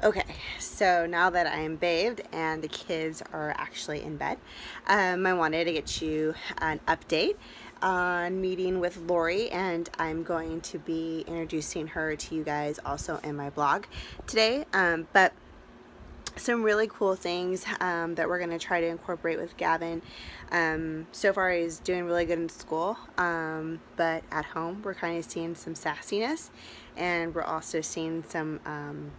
Okay, so now that I am bathed and the kids are actually in bed, I wanted to get you an update on meeting with Laurie, and I'm going to be introducing her to you guys also in my blog today. But some really cool things that we're going to try to incorporate with Gavin. So far, he's doing really good in school, but at home, we're kind of seeing some sassiness, and we're also seeing some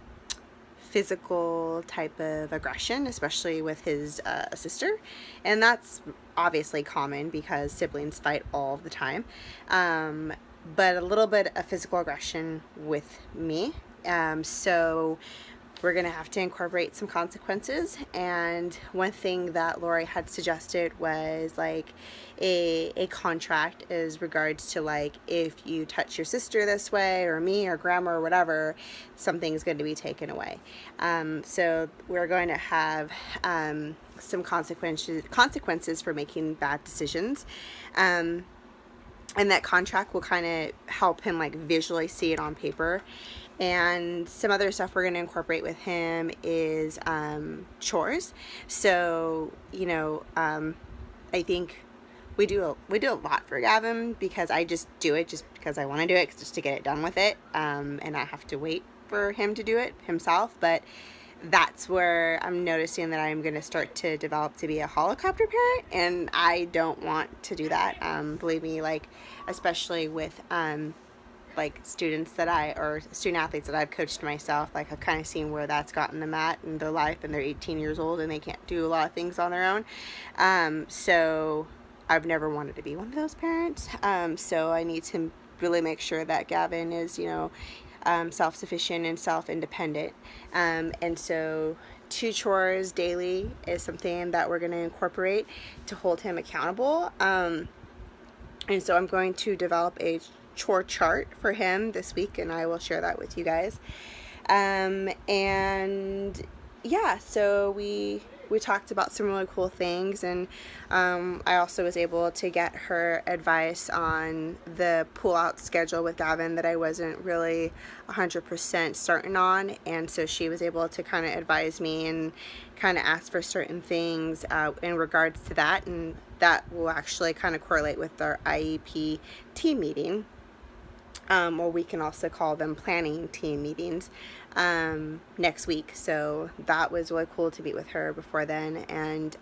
physical type of aggression, especially with his sister. And that's obviously common because siblings fight all the time. But a little bit of physical aggression with me. So we're going to have to incorporate some consequences. And one thing that Laurie had suggested was like a contract as regards to like if you touch your sister this way or me or grandma or whatever, something's going to be taken away. So we're going to have some consequences for making bad decisions. And that contract will kind of help him like visually see it on paper. And some other stuff we're going to incorporate with him is chores. So, I think we do a lot for Gavin because I just do it just because I want to do it, just to get it done with it. And I have to wait for him to do it himself. But that's where I'm noticing that I'm going to start to develop to be a helicopter parent, and I don't want to do that. Believe me, like, especially with like student athletes that I've coached myself, like I've kind of seen where that's gotten them at in their life, and they're 18 years old and they can't do a lot of things on their own. So I've never wanted to be one of those parents. So I need to really make sure that Gavin is, self-sufficient and self-independent. And so 2 chores daily is something that we're going to incorporate to hold him accountable. And so I'm going to develop a chore chart for him this week, and I will share that with you guys. And yeah, so we talked about some really cool things, and I also was able to get her advice on the pull-out schedule with Gavin that I wasn't really 100% certain on, and so she was able to kind of advise me and kind of ask for certain things in regards to that, and that will actually kind of correlate with our IEP team meeting. Or we can also call them planning team meetings next week. So that was really cool to meet with her before then. And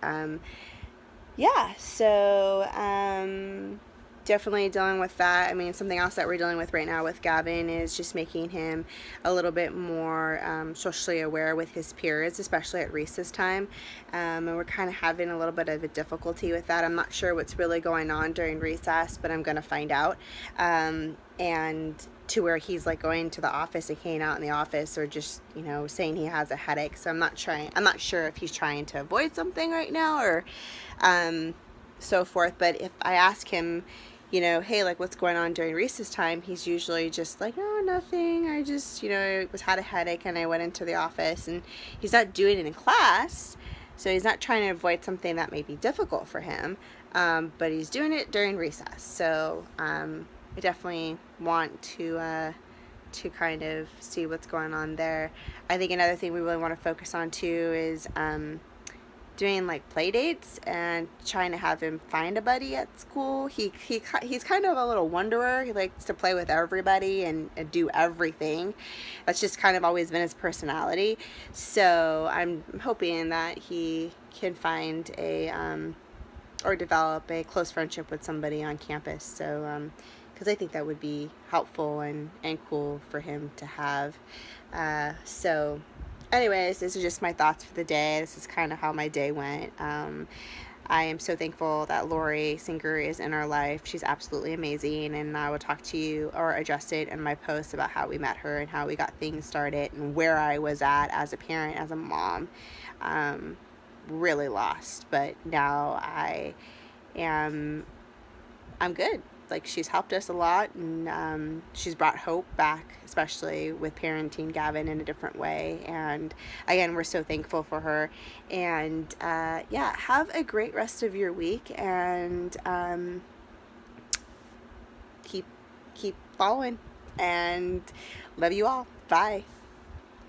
definitely dealing with that. I mean, something else that we're dealing with right now with Gavin is just making him a little bit more socially aware with his peers, especially at recess time. And we're kind of having a little bit of a difficulty with that. I'm not sure what's really going on during recess, but I'm going to find out. And to where he's like going to the office and hanging out in the office, or just, saying he has a headache. So I'm not sure if he's trying to avoid something right now or so forth. But if I ask him, hey, like, what's going on during recess time, he's usually just like, oh, nothing. I just, had a headache and I went into the office. And he's not doing it in class, so he's not trying to avoid something that may be difficult for him, but he's doing it during recess. So I definitely want to kind of see what's going on there. I think another thing we really want to focus on too is doing like play dates and trying to have him find a buddy at school. He's kind of a little wanderer. He likes to play with everybody and do everything. That's just kind of always been his personality. So I'm hoping that he can find or develop a close friendship with somebody on campus. So because I think that would be helpful and cool for him to have. So anyways, this is just my thoughts for the day. This is kind of how my day went. I am so thankful that Laurie Singer is in our life. She's absolutely amazing, and I will talk to you or address it in my post about how we met her and how we got things started and where I was at as a parent, as a mom. Really lost, but now I'm good. Like, she's helped us a lot, and she's brought hope back, especially with parenting Gavin in a different way. And again, we're so thankful for her. And have a great rest of your week, and keep following, and love you all. Bye.